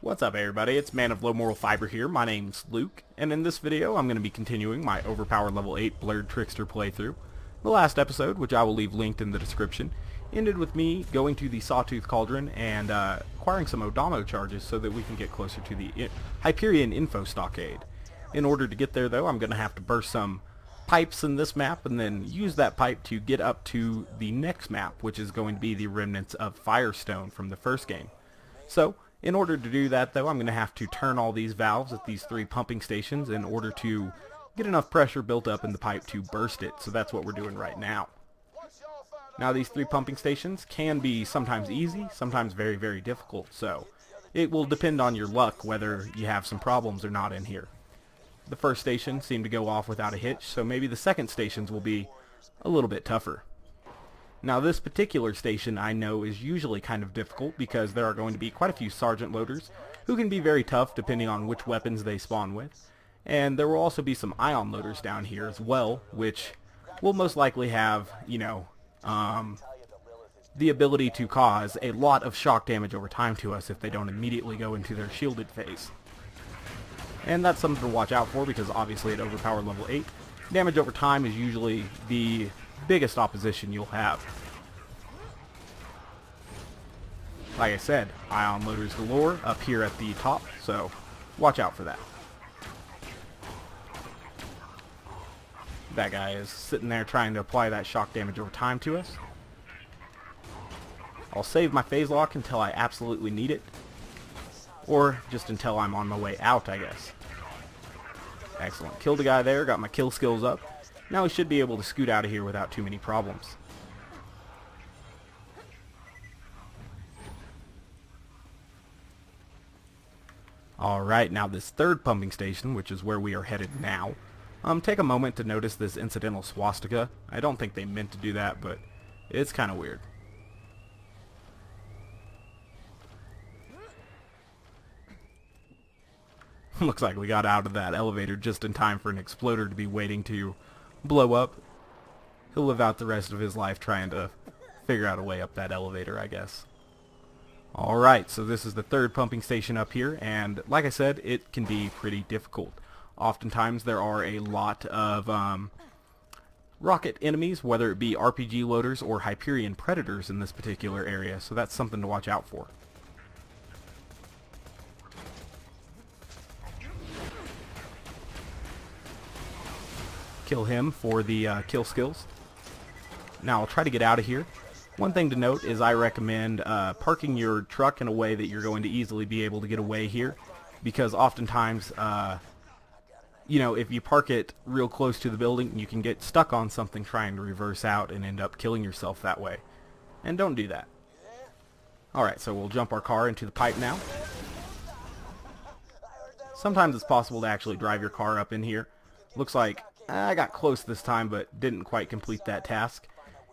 What's up everybody, it's Man of Low Moral Fiber here. My name's Luke, and in this video I'm going to be continuing my overpower level 8 Blurred Trickster playthrough. The last episode, which I will leave linked in the description, ended with me going to the Sawtooth Cauldron and acquiring some Odamo charges so that we can get closer to the Hyperion info stockade. In order to get there though, I'm going to have to burst some pipes in this map and then use that pipe to get up to the next map, which is going to be the remnants of Firestone from the first game. So, in order to do that though, I'm going to have to turn all these valves at these 3 pumping stations in order to get enough pressure built up in the pipe to burst it. So that's what we're doing right now. Now these 3 pumping stations can be sometimes easy, sometimes very, very difficult. So it will depend on your luck whether you have some problems or not in here. The first station seemed to go off without a hitch, so maybe the second stations will be a little bit tougher. Now this particular station I know is usually kind of difficult because there are going to be quite a few sergeant loaders who can be very tough depending on which weapons they spawn with. And there will also be some ion loaders down here as well, which will most likely have, the ability to cause a lot of shock damage over time to us if they don't immediately go into their shielded phase. And that's something to watch out for because obviously at overpower level 8, damage over time is usually the biggest opposition you'll have. Like I said, ion loaders galore up here at the top, so watch out for that. That guy is sitting there trying to apply that shock damage over time to us. I'll save my phase lock until I absolutely need it, or just until I'm on my way out, I guess. Excellent. Killed the guy there, got my kill skills up. Now we should be able to scoot out of here without too many problems. Alright, now this third pumping station, which is where we are headed now, take a moment to notice this incidental swastika. I don't think they meant to do that, but it's kind of weird. Looks like we got out of that elevator just in time for an exploder to be waiting to blow up. He'll live out the rest of his life trying to figure out a way up that elevator, I guess. Alright, so this is the third pumping station up here, and like I said, it can be pretty difficult. Oftentimes there are a lot of rocket enemies, whether it be RPG loaders or Hyperion predators in this particular area, so that's something to watch out for. Kill him for the kill skills. Now I'll try to get out of here. One thing to note is I recommend parking your truck in a way that you're going to easily be able to get away here, because oftentimes if you park it real close to the building, you can get stuck on something trying to reverse out and end up killing yourself that way. And don't do that. Alright, so we'll jump our car into the pipe now. Sometimes it's possible to actually drive your car up in here. Looks like I got close this time but didn't quite complete that task.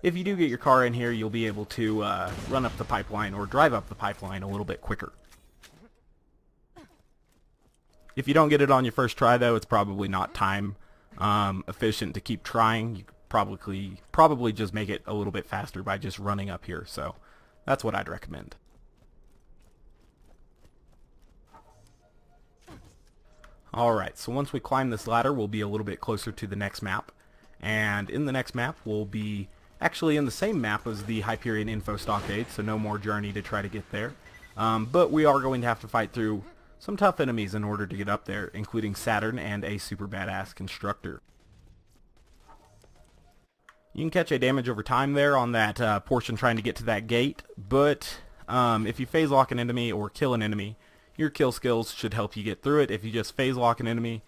If you do get your car in here, you'll be able to run up the pipeline or drive up the pipeline a little bit quicker. If you don't get it on your first try though, it's probably not time efficient to keep trying. You could probably just make it a little bit faster by just running up here, so that's what I'd recommend. Alright, so once we climb this ladder, we'll be a little bit closer to the next map. And in the next map, we'll be actually in the same map as the Hyperion info stockade, so no more journey to try to get there. But we are going to have to fight through some tough enemies in order to get up there, including Saturn and a super badass constructor. You can catch a damage over time there on that portion trying to get to that gate, but if you phase lock an enemy or kill an enemy, your kill skills should help you get through it. If you just phase lock an enemy,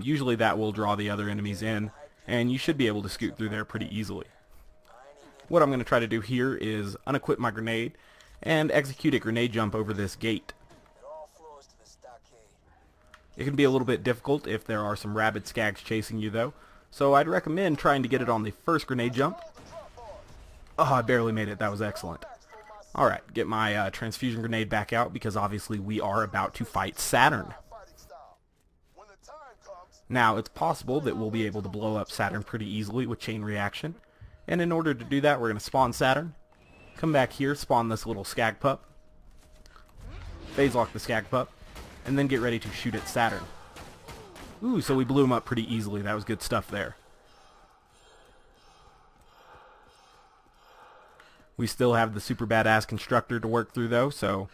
usually that will draw the other enemies in, and you should be able to scoot through there pretty easily. What I'm going to try to do here is unequip my grenade and execute a grenade jump over this gate. It can be a little bit difficult if there are some rabid skags chasing you though, so I'd recommend trying to get it on the first grenade jump. Oh, I barely made it. That was excellent. Alright, get my transfusion grenade back out because obviously we are about to fight Saturn. Now, it's possible that we'll be able to blow up Saturn pretty easily with chain reaction, and in order to do that, we're going to spawn Saturn, come back here, spawn this little skag pup, phase lock the Skag Pup, and then get ready to shoot at Saturn. Ooh, so we blew him up pretty easily. That was good stuff there. We still have the super badass Constructor to work through though, so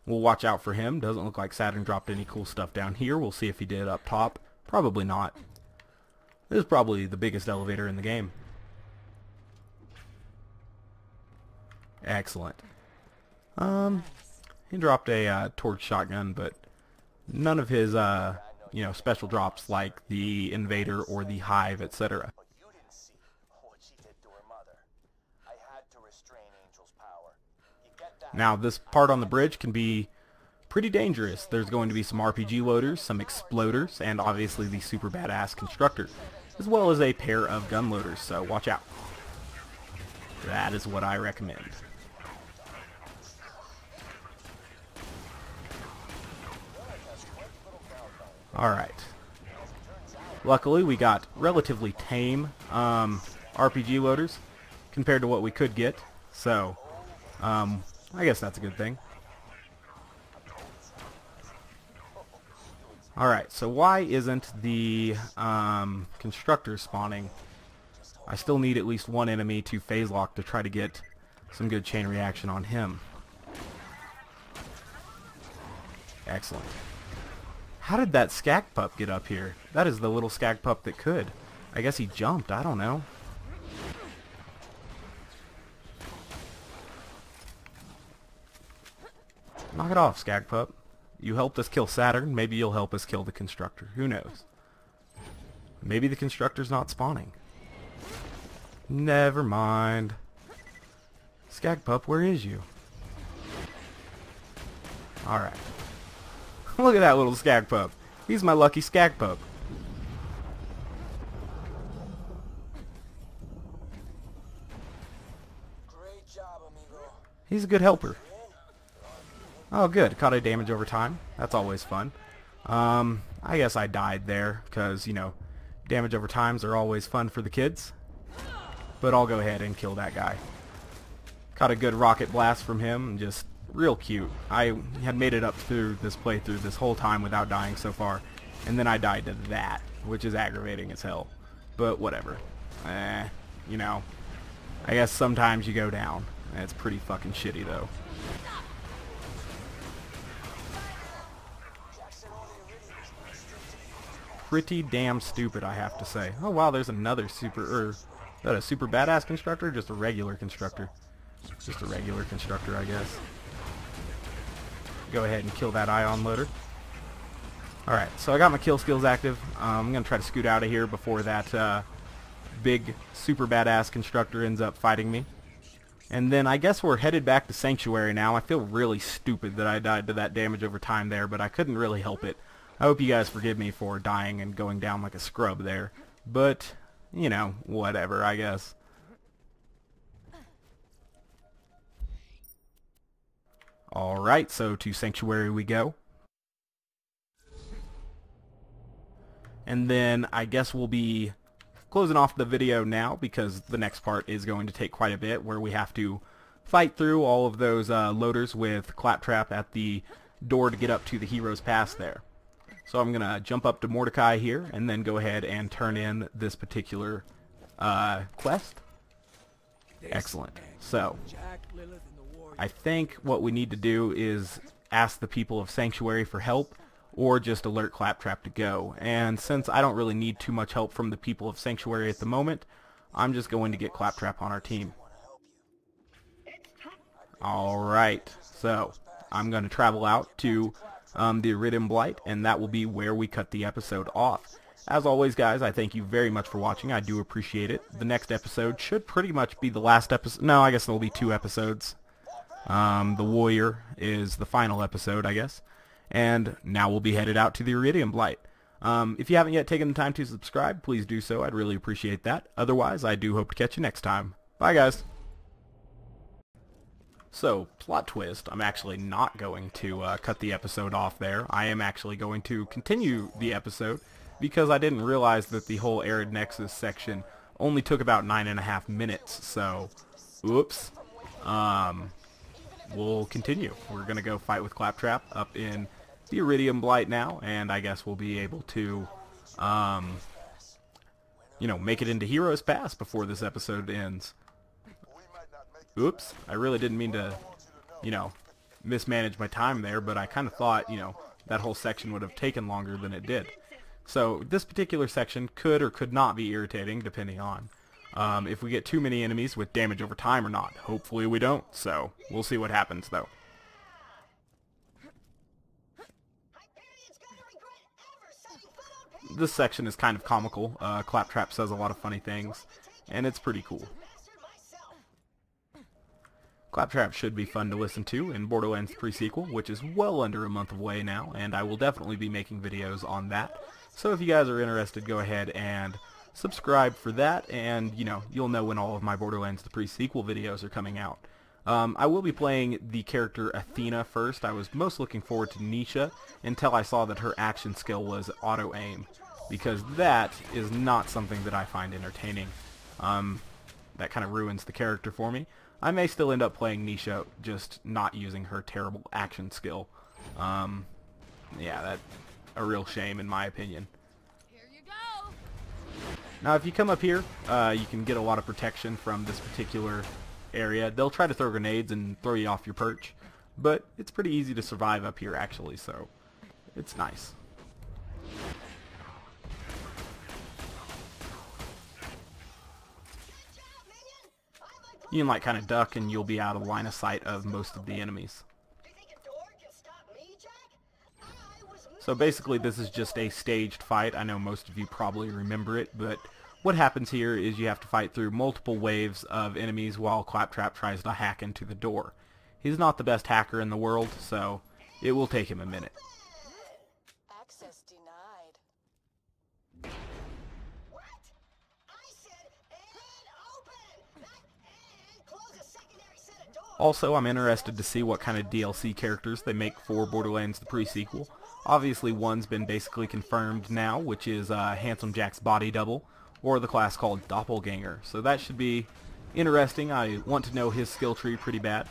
we'll watch out for him. Doesn't look like Saturn dropped any cool stuff down here. We'll see if he did up top. Probably not. This is probably the biggest elevator in the game. Excellent. He dropped a torch shotgun, but none of his special drops like the Invader or the Hive, etc. Now this part on the bridge can be pretty dangerous. There's going to be some RPG loaders, some exploders, and obviously the super badass Constructor, as well as a pair of gun loaders, so watch out. That is what I recommend. Alright. Luckily we got relatively tame RPG loaders compared to what we could get, so I guess that's a good thing. Alright, so why isn't the Constructor spawning? I still need at least one enemy to phase lock to try to get some good chain reaction on him. Excellent. How did that Skag Pup get up here? That is the little Skag Pup that could. I guess he jumped, I don't know. Knock it off, Skag Pup. You helped us kill Saturn, maybe you'll help us kill the Constructor. Who knows? Maybe the Constructor's not spawning. Never mind. Skag Pup, where is you? Alright. Look at that little Skag Pup. He's my lucky Skag Pup. Great job, amigo. He's a good helper. Oh good, caught a damage over time. That's always fun. I guess I died there, because, damage over times are always fun for the kids. But I'll go ahead and kill that guy. Caught a good rocket blast from him, just real cute. I had made it up through this playthrough this whole time without dying so far, and then I died to that, which is aggravating as hell. But whatever. I guess sometimes you go down. It's pretty fucking shitty though. Pretty damn stupid, I have to say. Oh wow, there's another super, is that a super badass Constructor or just a regular Constructor? Just a regular Constructor, I guess. Go ahead and kill that ion loader. Alright, so I got my kill skills active. I'm going to try to scoot out of here before that big super badass Constructor ends up fighting me. And then I guess we're headed back to Sanctuary now. I feel really stupid that I died to that damage over time there, but I couldn't really help it. I hope you guys forgive me for dying and going down like a scrub there. But, whatever, I guess. Alright, so to Sanctuary we go. And then I guess we'll be closing off the video now because the next part is going to take quite a bit where we have to fight through all of those loaders with Claptrap at the door to get up to the Hero's Pass there. So I'm going to jump up to Mordecai here and then go ahead and turn in this particular quest. Excellent. So I think what we need to do is ask the people of Sanctuary for help or just alert Claptrap to go. And since I don't really need too much help from the people of Sanctuary at the moment, I'm just going to get Claptrap on our team. Alright, so I'm going to travel out to the Eridium Blight, and that will be where we cut the episode off. As always, guys, I thank you very much for watching. I do appreciate it. The next episode should pretty much be the last episode. No, I guess there'll be 2 episodes. The Warrior is the final episode, I guess. And now we'll be headed out to the Eridium Blight. If you haven't yet taken the time to subscribe, please do so. I'd really appreciate that. Otherwise, I do hope to catch you next time. Bye, guys. So, plot twist, I'm actually not going to cut the episode off there. I am actually going to continue the episode because I didn't realize that the whole Arid Nexus section only took about 9.5 minutes. So, oops. we'll continue. We're going to go fight with Claptrap up in the Eridium Blight now, and I guess we'll be able to, you know, make it into Heroes Pass before this episode ends. Oops, I really didn't mean to, you know, mismanage my time there, but I kind of thought, you know, that whole section would have taken longer than it did. So this particular section could or could not be irritating, depending on if we get too many enemies with damage over time or not. Hopefully we don't, so we'll see what happens though. This section is kind of comical. Claptrap says a lot of funny things, and it's pretty cool. Claptrap should be fun to listen to in Borderlands pre-sequel, which is well under a month away now, and I will definitely be making videos on that. So if you guys are interested, go ahead and subscribe for that, and you know, you'll know when all of my Borderlands the pre-sequel videos are coming out. I will be playing the character Athena first. I was most looking forward to Nisha until I saw that her action skill was auto-aim, because that is not something that I find entertaining. That kind of ruins the character for me. I may still end up playing Nisha, just not using her terrible action skill. Yeah, that's a real shame in my opinion. Here you go. Now if you come up here, you can get a lot of protection from this particular area. They'll try to throw grenades and throw you off your perch, but it's pretty easy to survive up here actually, so it's nice. You can like kind of duck and you'll be out of line of sight of most of the enemies. So basically this is just a staged fight. I know most of you probably remember it, but what happens here is you have to fight through multiple waves of enemies while Claptrap tries to hack into the door. He's not the best hacker in the world, so it will take him a minute. Access denied. What? I said and open, not and close a secondary set of doors. Also, I'm interested to see what kind of DLC characters they make for Borderlands the pre-sequel. Obviously one's been basically confirmed now, which is Handsome Jack's body double, or the class called Doppelganger. So that should be interesting. I want to know his skill tree pretty bad.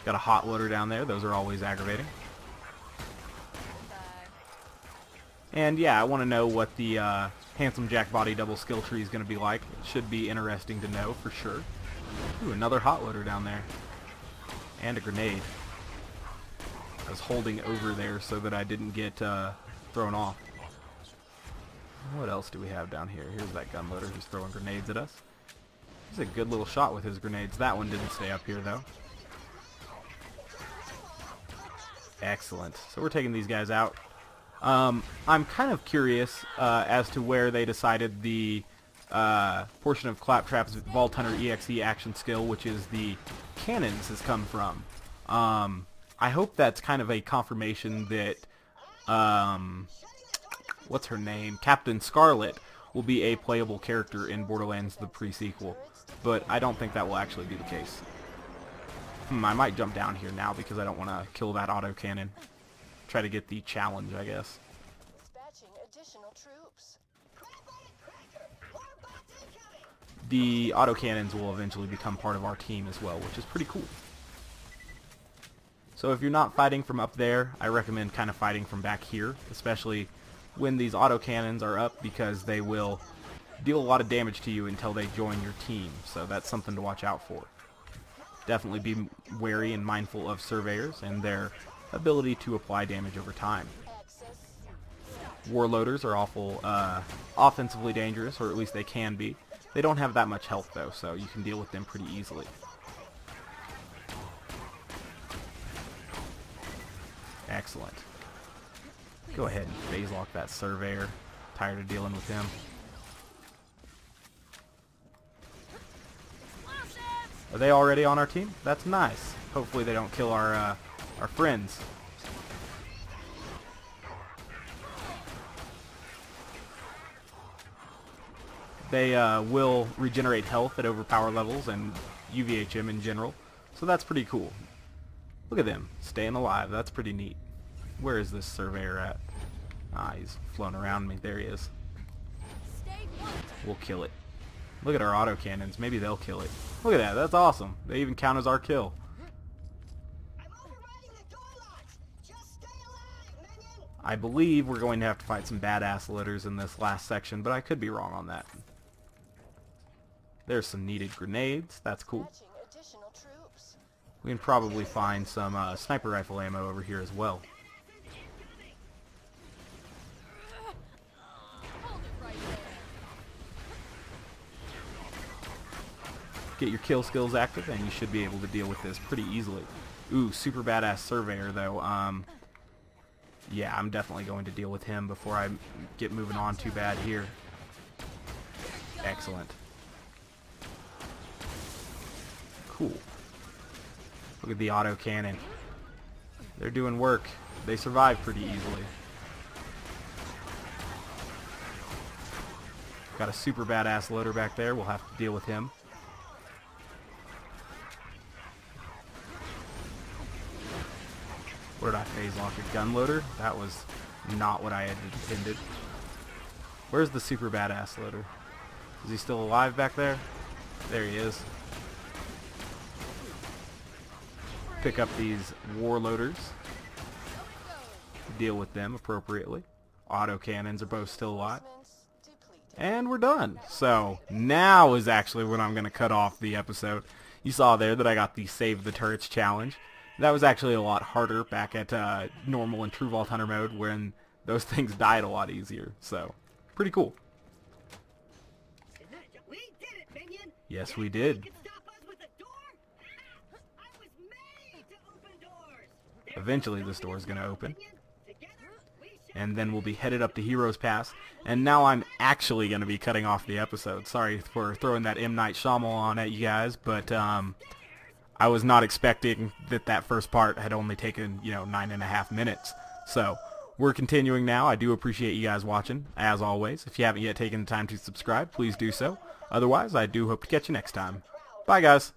Got a hot loader down there. Those are always aggravating. And yeah, I want to know what the Handsome Jack body double skill tree is going to be like. It should be interesting to know for sure. Ooh, another hot loader down there. And a grenade. I was holding over there so that I didn't get thrown off. What else do we have down here? Here's that gunloader who's throwing grenades at us. He's a good little shot with his grenades. That one didn't stay up here though. Excellent. So we're taking these guys out. I'm kind of curious as to where they decided the portion of Claptrap's Vault Hunter EXE action skill, which is the cannons, has come from. I hope that's kind of a confirmation that what's her name? Captain Scarlet will be a playable character in Borderlands the pre-sequel, but I don't think that will actually be the case. I might jump down here now because I don't want to kill that autocannon. Try to get the challenge, I guess. Dispatching additional troops. The autocannons will eventually become part of our team as well, which is pretty cool. So if you're not fighting from up there, I recommend kind of fighting from back here, especially when these autocannons are up, because they will deal a lot of damage to you until they join your team. So that's something to watch out for. Definitely be wary and mindful of surveyors and their ability to apply damage over time. Warloaders are awful offensively dangerous, or at least they can be. They don't have that much health though, so you can deal with them pretty easily. Excellent. Go ahead and phase lock that surveyor. Tired of dealing with him. Are they already on our team? That's nice. Hopefully they don't kill our friends. They will regenerate health at overpower levels and UVHM in general, so that's pretty cool. Look at them, staying alive. That's pretty neat. Where is this surveyor at? Ah, he's flown around me. There he is. We'll kill it. Look at our autocannons. Maybe they'll kill it. Look at that. That's awesome. They even count as our kill. I believe we're going to have to fight some badass looters in this last section, but I could be wrong on that. There's some needed grenades. That's cool. We can probably find some sniper rifle ammo over here as well. Get your kill skills active and you should be able to deal with this pretty easily. Ooh, super badass surveyor though. Yeah, I'm definitely going to deal with him before I get moving on too bad here. Excellent. Cool. Look at the auto cannon. They're doing work. They survive pretty easily. Got a super badass loader back there. We'll have to deal with him. Where did I phase lock a gun loader? That was not what I had intended. Where's the super badass loader? Is he still alive back there? There he is. Pick up these war loaders. Deal with them appropriately. Auto cannons are both still alive. And we're done. So now is actually when I'm going to cut off the episode. You saw there that I got the Save the Turrets challenge. That was actually a lot harder back at normal and True Vault Hunter mode when those things died a lot easier. So, pretty cool. We did it, Minion! Yes, we did. You can stop us with a door? I was made to open doors! Eventually this door is going to open. And then we'll be headed up to Heroes Pass. And now I'm actually going to be cutting off the episode. Sorry for throwing that M. Night Shyamalan at you guys, but I was not expecting that first part had only taken, 9.5 minutes. So, we're continuing now. I do appreciate you guys watching, as always. If you haven't yet taken the time to subscribe, please do so. Otherwise, I do hope to catch you next time. Bye, guys.